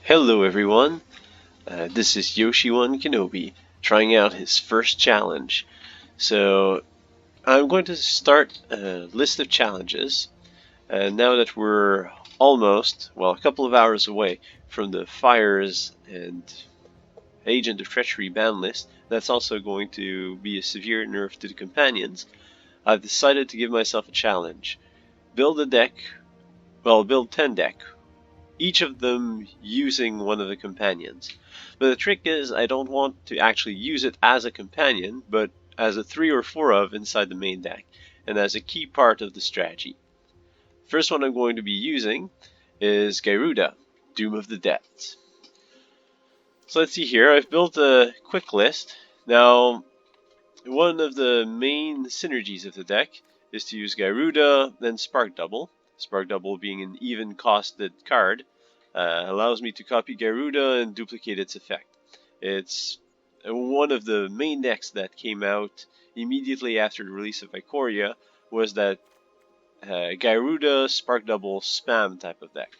Hello everyone, this is Yoshi1 Kenobi trying out his first challenge. So I'm going to start a list of challenges now that we're almost, well, a couple of hours away from the Fires and Agent of Treachery ban list. That's also going to be a severe nerf to the companions. I've decided to give myself a challenge. Build 10 deck, each of them using one of the companions. But the trick is I don't want to actually use it as a companion, but as a 3 or 4 of inside the main deck, and as a key part of the strategy. First one I'm going to be using is Gyruda, Doom of the Depths. So let's see here, I've built a quick list. Now, one of the main synergies of the deck is to use Gyruda, then Spark Double. Spark Double being an even costed card, allows me to copy Gyruda and duplicate its effect. It's one of the main decks that came out immediately after the release of Ikoria was that Gyruda Spark Double spam type of deck.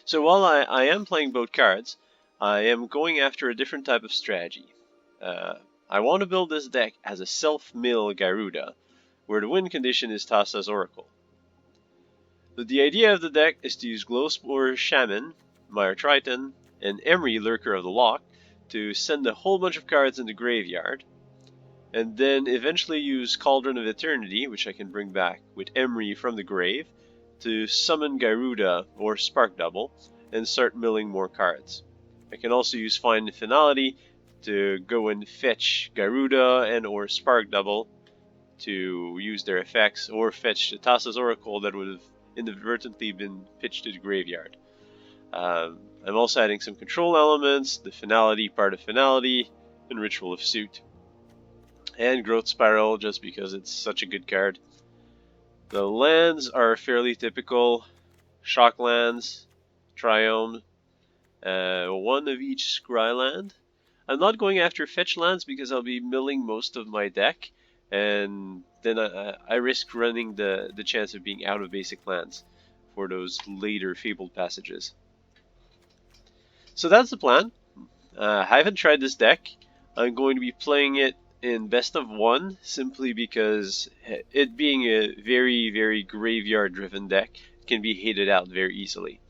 So while I am playing both cards, I am going after a different type of strategy. I want to build this deck as a Self-Mill Gyruda, where the win condition is Thassa's Oracle. So the idea of the deck is to use Glowspore Shaman, Mire Triton, and Emery Lurker of the Loch to send a whole bunch of cards in the graveyard, and then eventually use Cauldron of Eternity, which I can bring back with Emery from the grave, to summon Gyruda or Spark Double and start milling more cards. I can also use Find Finality to go and fetch Gyruda and or Spark Double to use their effects, or fetch the Thassa's Oracle that would have inadvertently been pitched to the graveyard. I'm also adding some control elements, the Finality, part of Finality, and Ritual of Suit. And Growth Spiral, just because it's such a good card. The lands are fairly typical. Shock lands, Triome, one of each Scry land. I'm not going after fetch lands because I'll be milling most of my deck, and then I risk running the chance of being out of basic lands for those later Fabled passages. So that's the plan. I haven't tried this deck. I'm going to be playing it in best of one, simply because it being a very, very graveyard driven deck can be hated out very easily.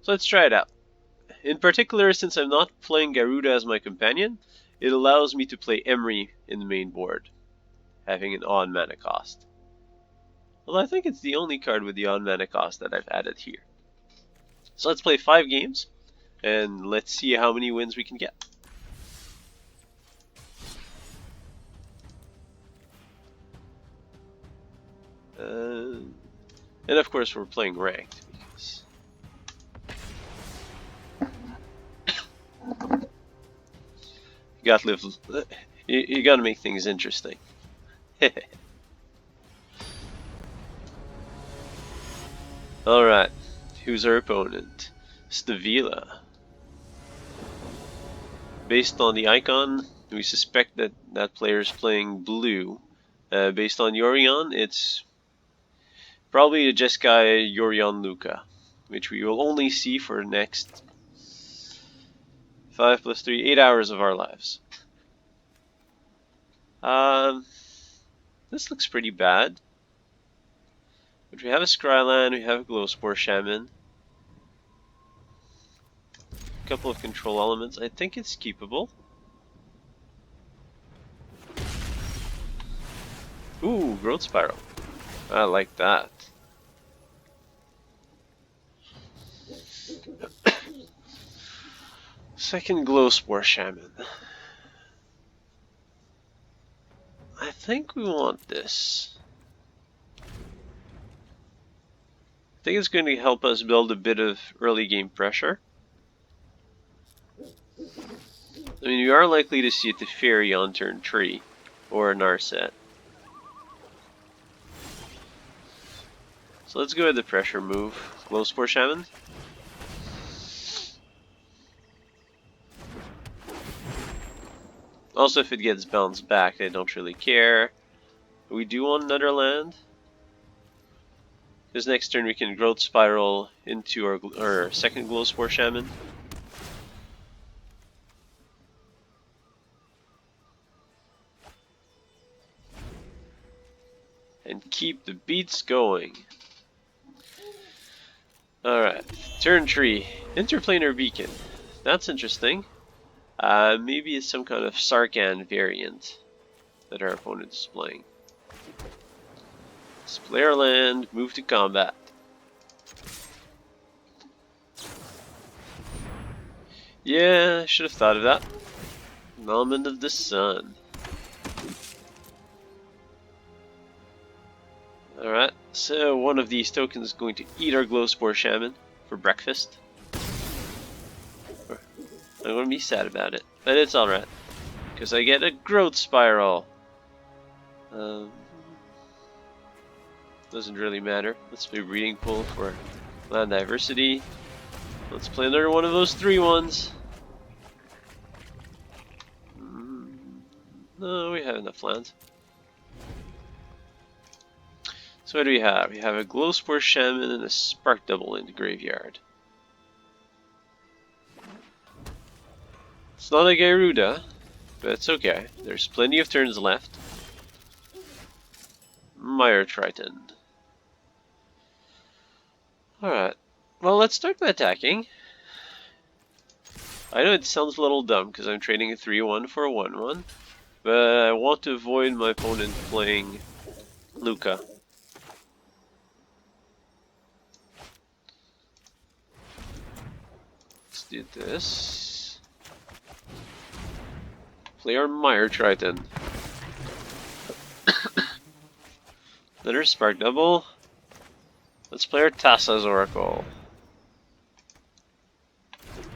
So let's try it out. In particular, since I'm not playing Gyruda as my companion, it allows me to play Emery in the main board, having an odd mana cost. Well, I think it's the only card with the odd mana cost that I've added here. So let's play 5 games, and let's see how many wins we can get. And of course we're playing ranked, because you gotta make things interesting. Alright, who's our opponent? Stavila. Based on the icon, we suspect that that player is playing blue. Based on Yorion, it's probably a Jeskai Yorion Luca, which we will only see for the next 5 plus 3, 8 hours of our lives. This looks pretty bad. But we have a Scryland, we have a Glowspore Shaman. A couple of control elements. I think it's keepable. Ooh, Growth Spiral. I like that. Second Glowspore Shaman. I think we want this. I think it's going to help us build a bit of early game pressure. I mean, we are likely to see a Teferi on turn 3, or a Narset. So let's go with the pressure move. Glowspore Shaman. Also, if it gets bounced back, I don't really care. We do want another land. Because next turn we can Growth Spiral into our second Glowspore Shaman. And keep the beats going. Alright, turn 3. Interplanar Beacon. That's interesting. Maybe it's some kind of Sarkhan variant that our opponent is playing. Display our land, move to combat. Yeah, I should have thought of that. Element of the Sun. Alright, so one of these tokens is going to eat our Glowspore Shaman for breakfast. I'm going to be sad about it, but it's alright. Because I get a Growth Spiral. Doesn't really matter. Let's play Breeding Pool for land diversity. Let's play another one of those 3/1s. No, we have enough land. So what do we have? We have a Glowspore Shaman and a Spark Double in the graveyard. It's not a Gyruda, but it's okay. There's plenty of turns left. Mire Triton. Alright, well, let's start by attacking. I know it sounds a little dumb because I'm trading a 3/1 for a 1/1, but I want to avoid my opponent playing Luca. Let's do this. Play our Mire Triton. Another Spark Double. Let's play our Tassa's Oracle.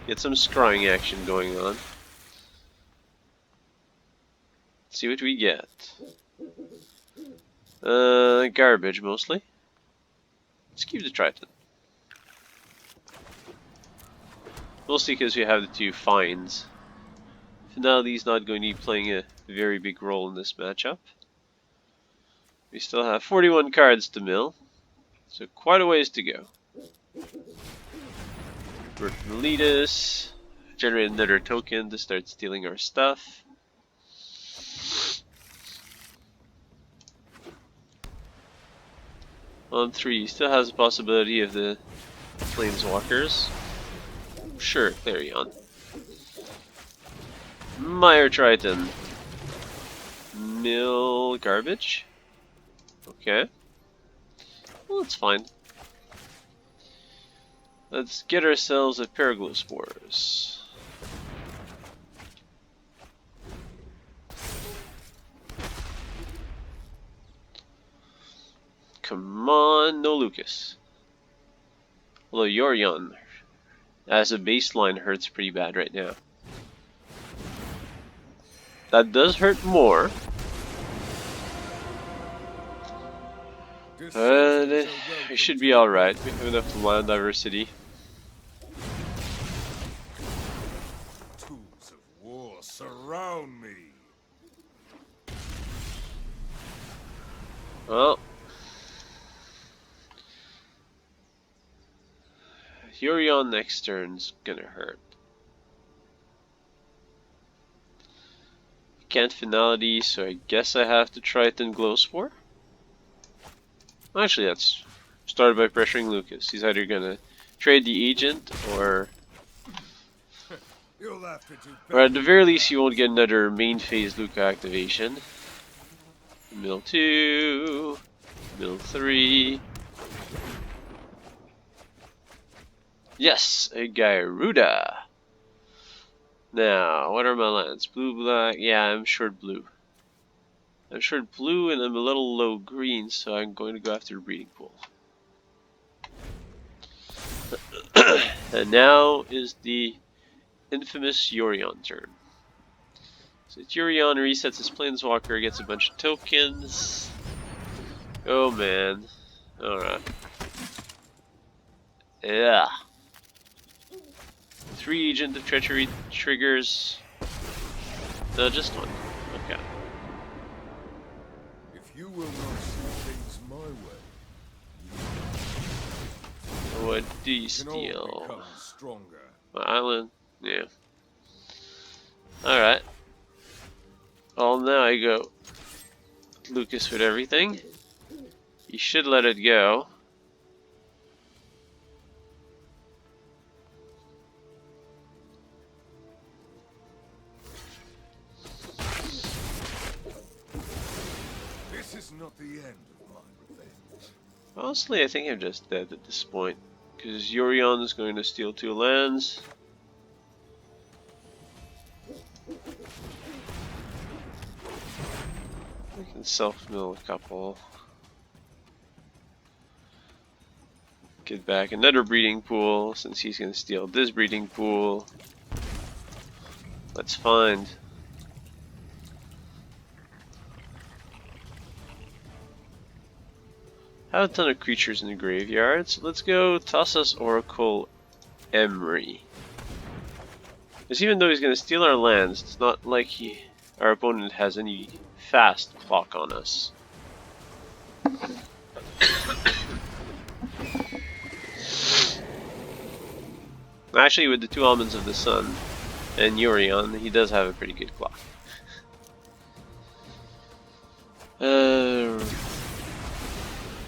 Get some scrying action going on. Let's see what we get. Garbage mostly. Let's keep the Triton. Mostly because we have the 2 finds. Finality's not going to be playing a very big role in this matchup. We still have 41 cards to mill. So quite a ways to go. Miletus, generate another token to start stealing our stuff. On 3, still has the possibility of the Planeswalkers. Sure, Clarion. Mire Triton. Mill garbage? Okay. Well, that's fine. Let's get ourselves a pair of Glowspores. Come on, no Lucas. Although Yorion, as a baseline, hurts pretty bad right now. That does hurt more. But it should be alright. We have enough land diversity. Tools of war surround me. Well, Yorion next turn's gonna hurt. Can't finality, so I guess I have to Triton Glowspore. Actually, that's started by pressuring Lucas. He's either gonna trade the agent or at the very least he won't get another main phase Luca activation. Mill 2, Mill 3. Yes, a Gyruda. Now, what are my lands? Blue, black. Yeah, I'm short blue. I'm short blue and I'm a little low green, so I'm going to go after the breeding pool. And now is the infamous Yorion turn. So Yorion resets his Planeswalker, gets a bunch of tokens. Oh man. Alright. Yeah. 3 Agent of Treachery triggers. No, just 1. Okay. If you will not see things my way, What do you Can all steal? become stronger. My island? Yeah. Alright. Well, now I go Lucas with everything. You should let it go. This is not the end of my revenge. Honestly, I think I'm just dead at this point. Because Yorion is going to steal 2 lands. I can self-mill a couple. Get back another breeding pool, since he's going to steal this breeding pool. Let's find. Have a ton of creatures in the graveyard, so let's go Tassa's Oracle Emery. Because even though he's going to steal our lands, it's not like our opponent has any fast clock on us. Actually, with the 2 Almonds of the Sun and Yorion, he does have a pretty good clock.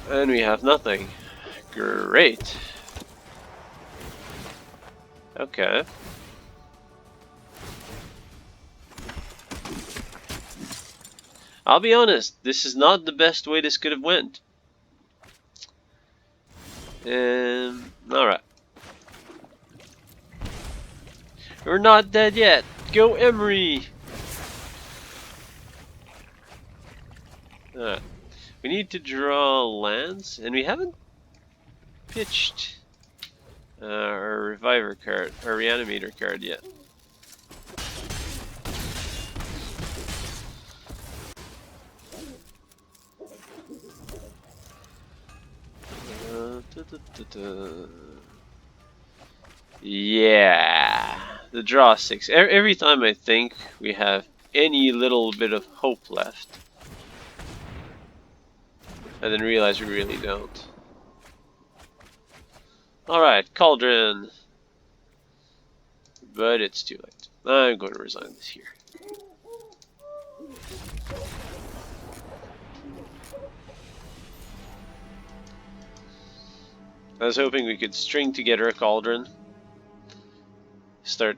And we have nothing. Great. Okay. I'll be honest, this is not the best way this could have went. Alright. We're not dead yet. Go Emery! Alright. We need to draw lands, and we haven't pitched our Reviver card, our Reanimator card yet. Yeah, the draw 6. Every time I think we have any little bit of hope left, I then realize we really don't. Alright, Cauldron. But it's too late. I'm going to resign this here. I was hoping we could string together a Cauldron. Start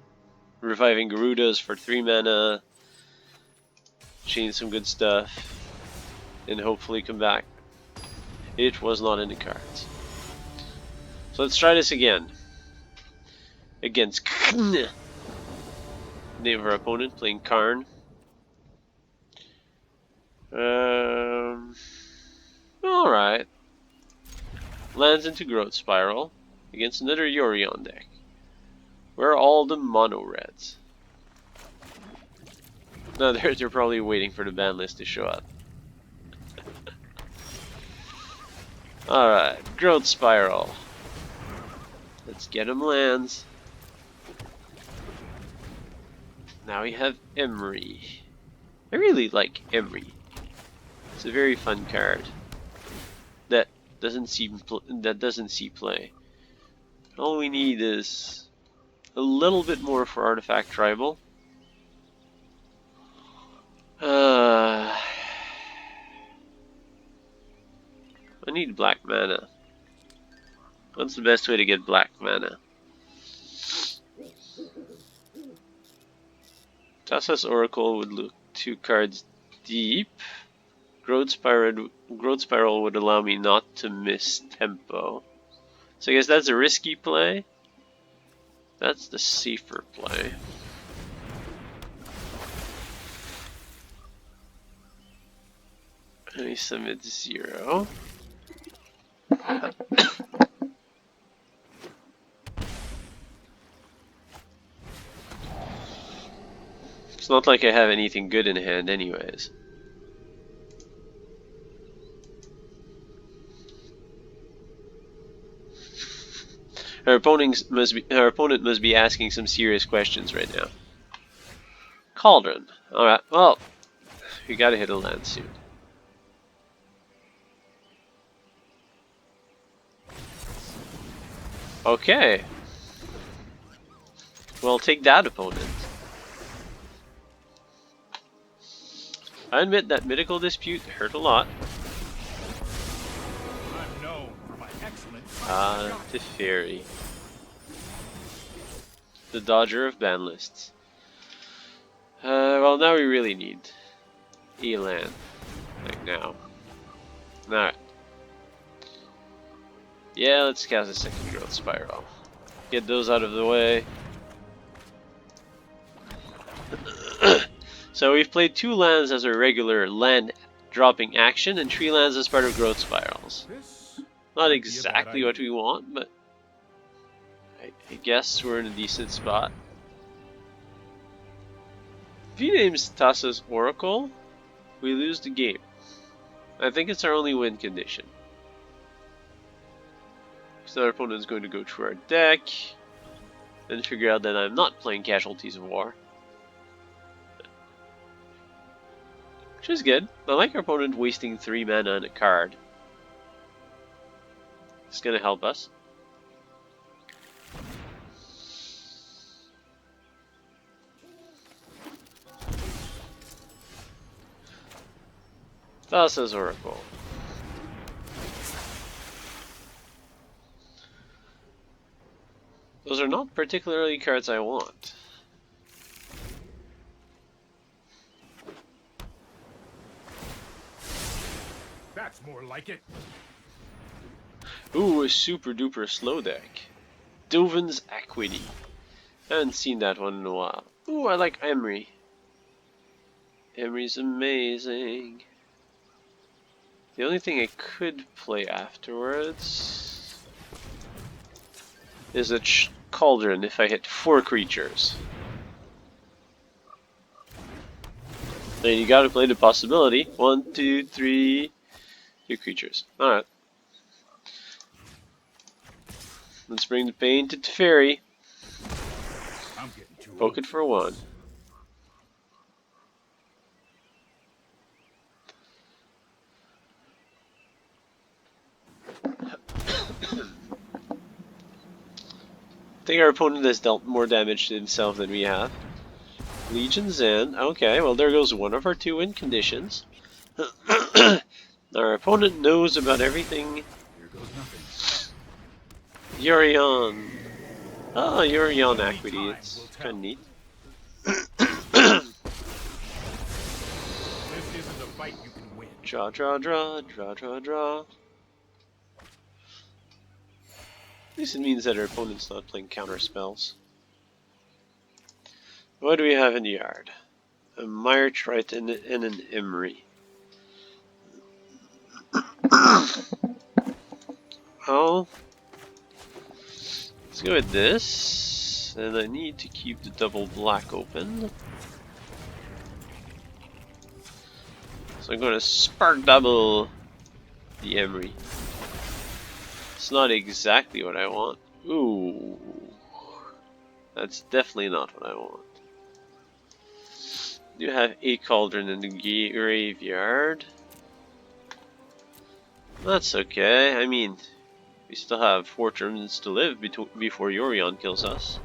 reviving Gyrudas for 3 mana. Chain some good stuff. And hopefully come back. It was not in the cards. So let's try this again. Against name of our opponent, playing Karn. Alright. Lands into Growth Spiral against another Yorion deck. Where are all the mono reds? No, they're probably waiting for the ban list to show up. Alright, Growth Spiral. Let's get him lands. Now we have Emery. I really like Emery. It's a very fun card that doesn't see play. All we need is a little bit more for Artifact Tribal. I need black mana. What's the best way to get black mana? Tassa's Oracle would look 2 cards deep. Growth Spiral would allow me not to miss tempo. So I guess that's a risky play. That's the safer play. I submit 0. It's not like I have anything good in hand anyways. Our opponent must be asking some serious questions right now. Cauldron. Alright, well, we gotta hit a land soon. Okay. Well, take that, opponent. I admit that Mythical Dispute hurt a lot. I'm known for my excellent Teferi. The dodger of ban lists. Well, now we really need Elan. Like now. Alright. Yeah, let's cast a second growth spiral. Get those out of the way. So we've played 2 lands as a regular land dropping action and 3 lands as part of growth spirals. Not exactly what we want, but I guess we're in a decent spot. If he names Tassa's Oracle, we lose the game. I think it's our only win condition. So our opponent is going to go through our deck and figure out that I'm not playing Casualties of War. Which is good. I like our opponent wasting 3 mana on a card. It's gonna help us. Thassa's Oracle. Those are not particularly cards I want. That's more like it. Ooh, a super duper slow deck. Dovin's Equity. I haven't seen that one in a while. Ooh, I like Emery. Emery's amazing. The only thing I could play afterwards is a Cauldron if I hit 4 creatures. Then you gotta play the possibility. 1, 2, 3, 2 creatures. Alright. Let's bring the pain to Teferi. Poke it for 1. I think our opponent has dealt more damage to himself than we have. Legion's End. Okay, well there goes one of our 2 win conditions. Our opponent knows about everything. Here goes nothing. Yorion. Ah, Yorion Equity. It's kind of neat. This isn't a fight you can win. Draw, draw, draw, draw, draw, draw. At least it means that our opponent's not playing counter spells. What do we have in the yard? A Mire Triton and an Emery. Oh, let's go with this. And I need to keep the double black open. So I'm going to spark double the Emery. It's not exactly what I want. Ooh, that's definitely not what I want. You have a Cauldron in the graveyard. That's okay. I mean, we still have 4 turns to live before Yorion kills us.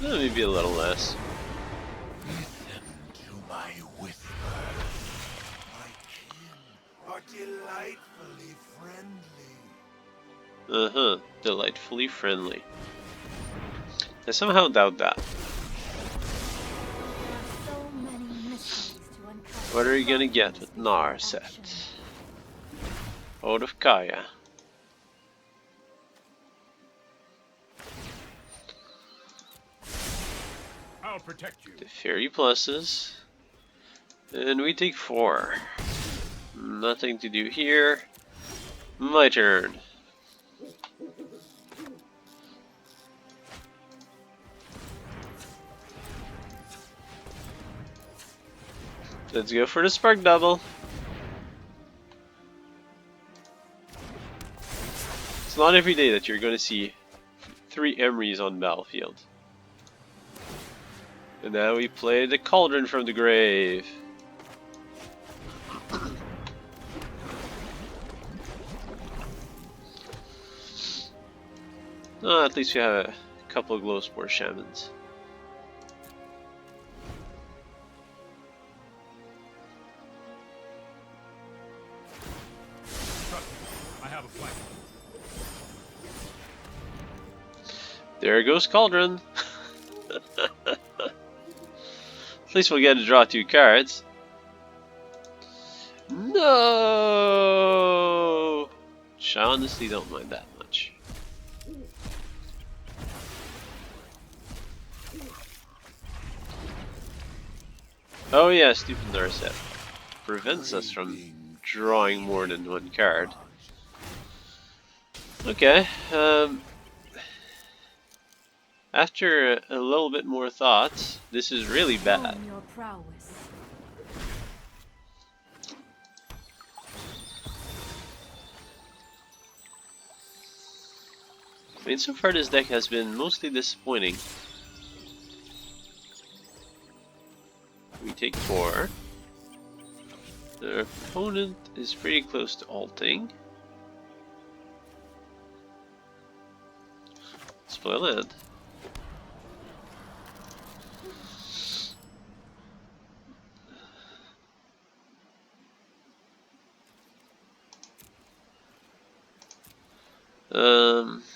Maybe a little less. Listen to my whisper. My kin are delightfully friendly. Delightfully friendly. I somehow doubt that. What are you gonna get with Narset? Ode of Kaya. I'll protect you. The Fairy pluses. And we take 4. Nothing to do here. My turn. Let's go for the spark double. It's not every day that you're going to see 3 Emerys on battlefield. And now we play the Cauldron from the grave. Oh, at least we have a couple of glow spore shamans. Trust me, I have a plan. There goes Cauldron. At least we'll get to draw 2 cards. No! Which I honestly don't mind that much. Oh yeah, stupid Narset. Prevents us from drawing more than 1 card. Okay, after a little bit more thought, this is really bad. I mean, so far this deck has been mostly disappointing. We take 4. The opponent is pretty close to alting. Let's play a land.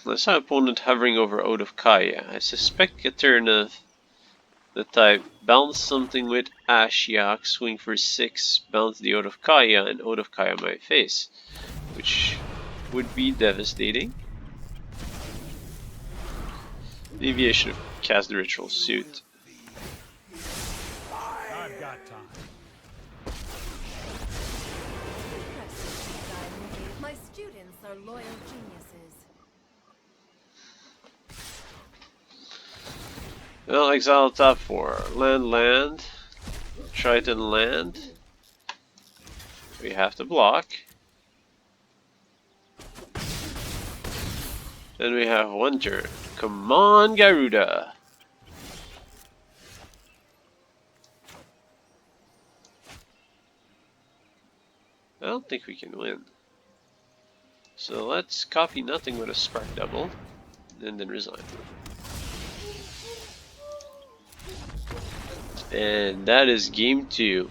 Let's have opponent hovering over Ode of Kaya. I suspect a turn of the type bounce something with Ashiok, swing for 6, bounce the Ode of Kaya, and Ode of Kaya my face, which would be devastating. Maybe I should have cast the Ritual Suit. I've got time. My students are loyal geniuses. Well, exile top 4. Land. Triton land. We have to block. Then we have 1 turn. Come on, Gyruda! I don't think we can win. So let's copy nothing with a spark double, and then resign. And that is game 2.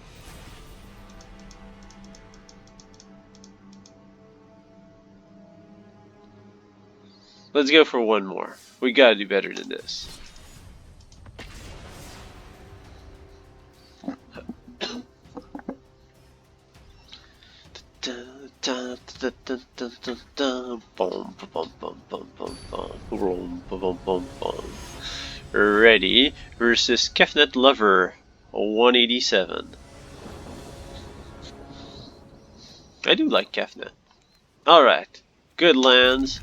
Let's go for 1 more. We gotta do better than this. Ready versus Kefnet Lover 187. I do like Kefnet. Alright, good lands.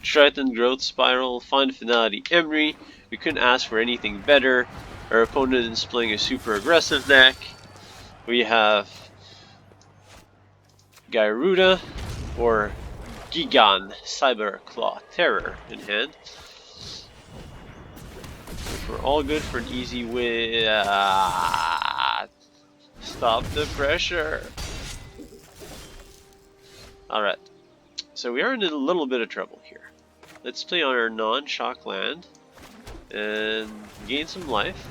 Triton Growth Spiral, Find Finality Emery. We couldn't ask for anything better. Our opponent is playing a super aggressive deck. We have Gyruda or Gigan Cyber Claw Terror in hand. If we're all good for an easy win. Stop the pressure. Alright, so we are in a little bit of trouble here. Let's play on our non-shock land and gain some life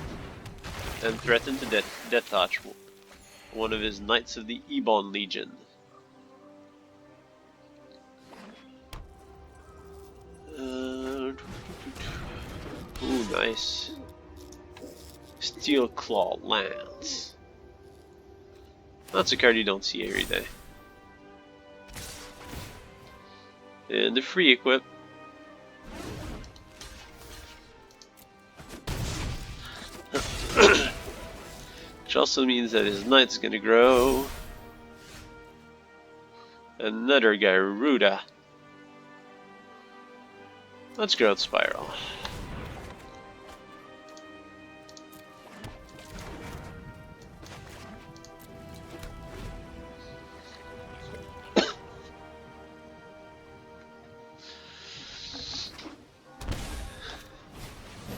and threaten to death touch one of his Knights of the Ebon Legion. Ooh, nice. Steel Claw Lance. That's a card you don't see every day. And the free equip. Which also means that his knight's gonna grow. Another Gyruda. Let's Growth Spiral.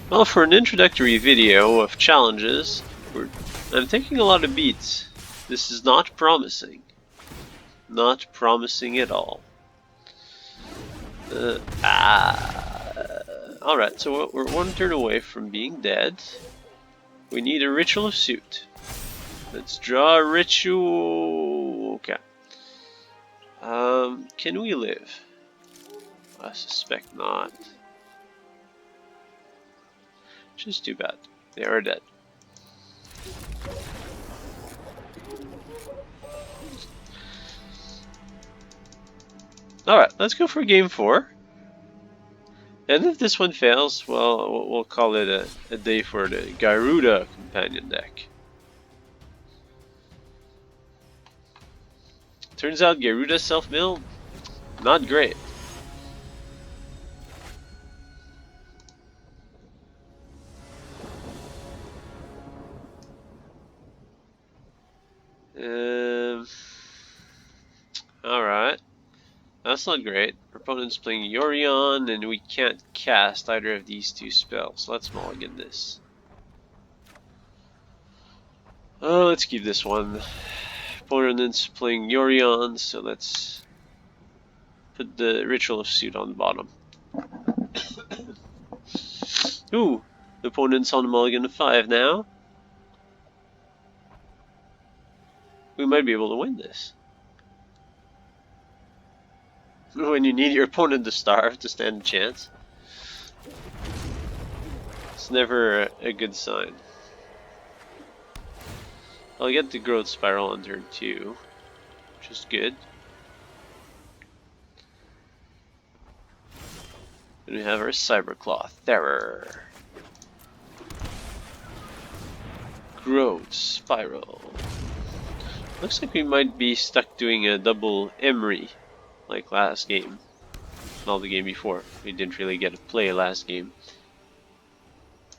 Well, for an introductory video of challenges, I'm taking a lot of beats. This is not promising. Not promising at all. Alright, so we're one turn away from being dead. We need a Ritual of Suit. Let's draw a Ritual. Okay. Can we live? I suspect not. Which is too bad. They are dead. Alright, let's go for game 4. And if this one fails, well, we'll call it a day for the Gyruda companion deck. Turns out Gyruda self-mill, not great. Alright. That's not great. Our opponent's playing Yorion, and we can't cast either of these two spells. Let's mulligan this. Oh, let's keep this one. Opponent's playing Yorion, so let's put the Ritual of Suit on the bottom. Ooh, the opponent's on mulligan 5 now. We might be able to win this. When you need your opponent to starve to stand a chance. It's never a good sign. I'll get the Growth Spiral on turn 2, which is good. And we have our Cyberclaw Terror. Growth Spiral. Looks like we might be stuck doing a double Emery. Like last game. Not the game before. We didn't really get to play last game.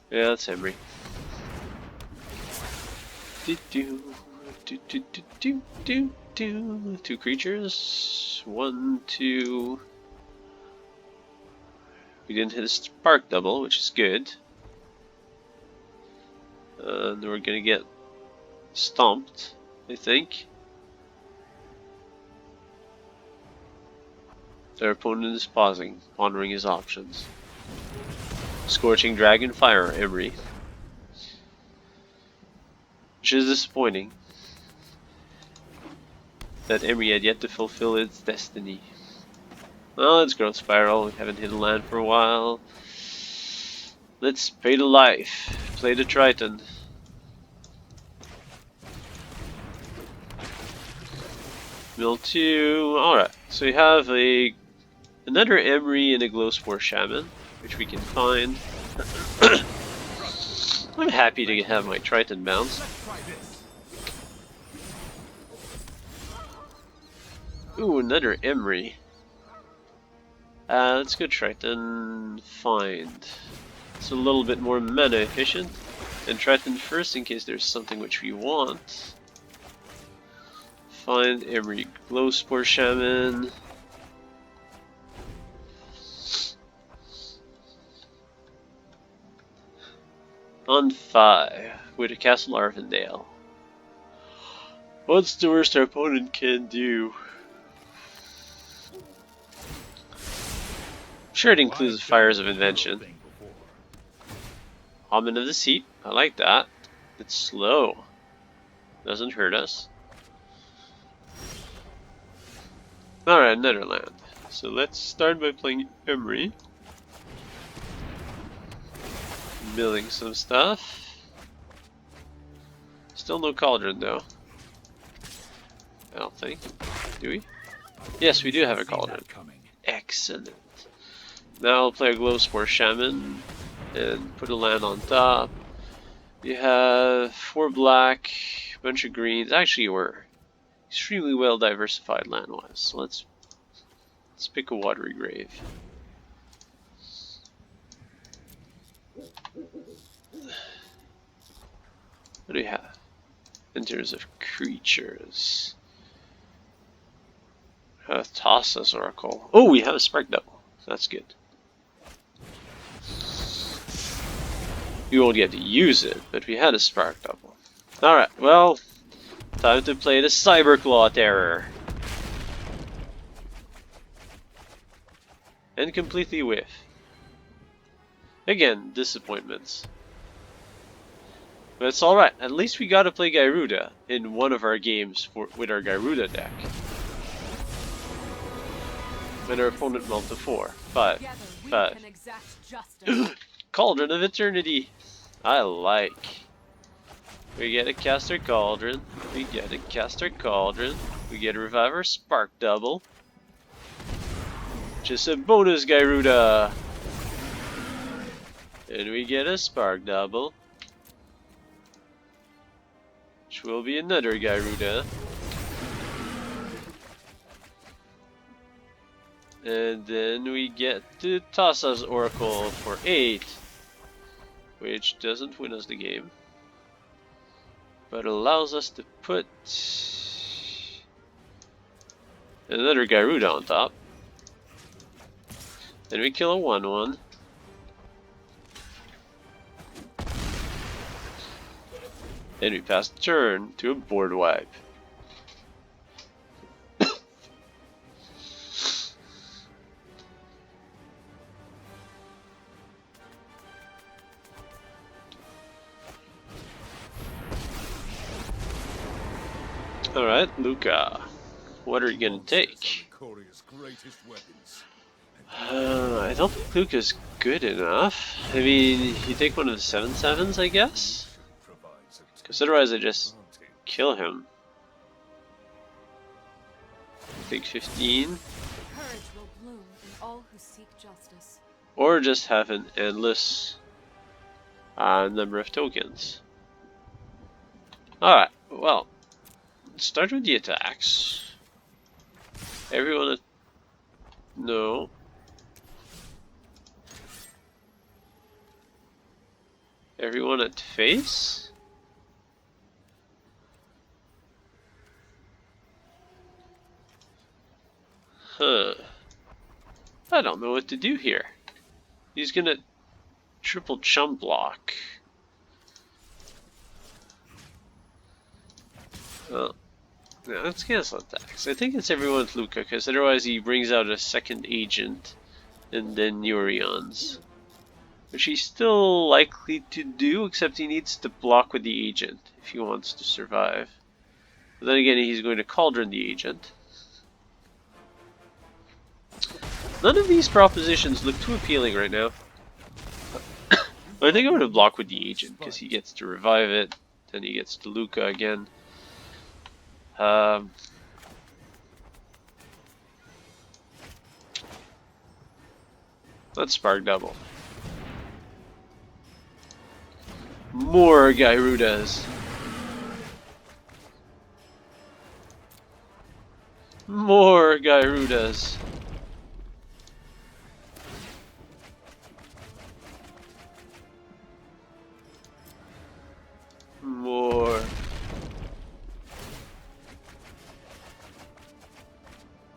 Yeah, that's Emery. Two creatures. 1, 2. We didn't hit a spark double, which is good. And we're gonna get stomped, I think. Their opponent is pausing, pondering his options. Scorching Dragon Fire, Emery. Which is disappointing. That Emery had yet to fulfill its destiny. Well, let's Growth Spiral. We haven't hit a land for a while. Let's pay the life. Play the Triton. Mill 2. Alright, so we have another Emery and a Glowspore Shaman, which we can find. I'm happy to have my Triton bounce. Ooh, another Emery. Let's go Triton find. It's a little bit more mana efficient. And Triton first in case there's something which we want. Find Emery Glowspore Shaman. On 5 with a Castle Arvindale. What's the worst our opponent can do? Sure, it includes Fires of Invention. Omen of the Seat, I like that. It's slow. Doesn't hurt us. Alright, another land. So let's start by playing Emery. Building some stuff. Still no Cauldron though. I don't think. Do we? Yes, we do have a Cauldron. Excellent. Now I'll play a Glowspore Shaman and put a land on top. You have 4 black, a bunch of greens. Actually, we're extremely well diversified land-wise. So let's pick a Watery Grave. What do we have in terms of creatures? Thassa's Oracle. Oh, we have a Spark Double. That's good. You won't get to use it, but we had a Spark Double. Alright, well, time to play the Cyberclaw Terror. And completely whiff. Again, disappointments. But it's alright, at least we got to play Gyruda in one of our games with our Gyruda deck. When our opponent rolled to 4, 5, Together we 5. can exact justice. Cauldron of Eternity! I like. We get a caster Cauldron, we get a caster Cauldron, we get a Reviver Spark Double. Just a bonus Gyruda! And we get a Spark Double. Which will be another Gyruda. And then we get the Tassa's Oracle for 8. Which doesn't win us the game. But allows us to put another Gyruda on top. Then we kill a 1/1. Then we pass the turn to a board wipe. Alright, Luca. What are you gonna take? Ikoria's greatest weapons. I don't think Luca's good enough. I mean, you take one of the 7/7s, I guess? Because otherwise I just kill him. Take 15. Courage will bloom in all who seek justice. Or just have an endless number of tokens. Alright, well, let's start with the attacks. Everyone at... No. Everyone at face? Huh. I don't know what to do here. He's gonna triple chum block. Well, yeah, let's cancel attacks. I think it's everyone with Luca, because otherwise he brings out a second agent and then Yurion's. Which he's still likely to do, except he needs to block with the agent if he wants to survive. But then again, he's going to Cauldron the agent. None of these propositions look too appealing right now. I think I'm going to block with the agent, because he gets to revive it, then he gets to Luca again. Let's Spark Double. More Gyrudas. More Gyrudas. More.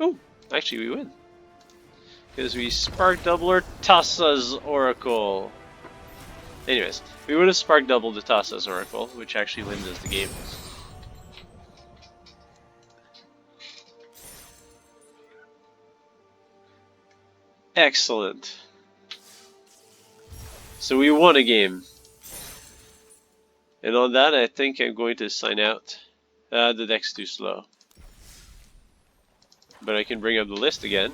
Oh, actually we win. Because we Spark Double our Tassa's Oracle. Anyways, we would have Spark Doubled the Tassa's Oracle, which actually wins us the game. Excellent. So we won a game. And on that, I think I'm going to sign out. The deck's too slow. But I can bring up the list again.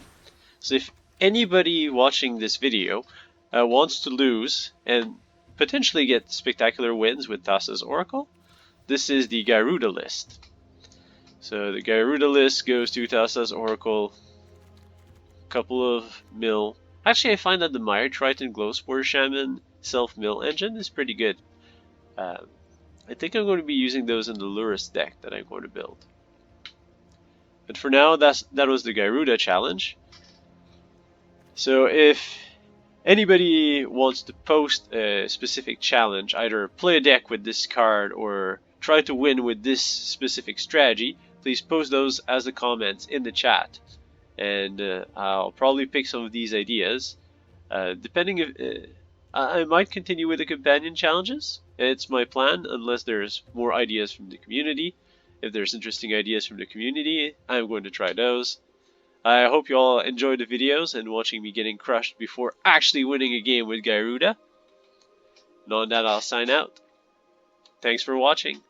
So if anybody watching this video wants to lose and potentially get spectacular wins with Tassa's Oracle, this is the Gyruda list. So the Gyruda list goes to Tassa's Oracle, couple of mill. Actually, I find that the Mire Triton Glowspore Shaman Self-Mill engine is pretty good. I think I'm going to be using those in the Lurus deck that I'm going to build. But for now, that was the Gyruda challenge. So if anybody wants to post a specific challenge, either play a deck with this card or try to win with this specific strategy, please post those as the comments in the chat. And I'll probably pick some of these ideas. Depending if I might continue with the companion challenges. It's my plan, unless there's more ideas from the community. If there's interesting ideas from the community, I'm going to try those. I hope you all enjoyed the videos and watching me getting crushed before actually winning a game with Gyruda. And on that, I'll sign out. Thanks for watching.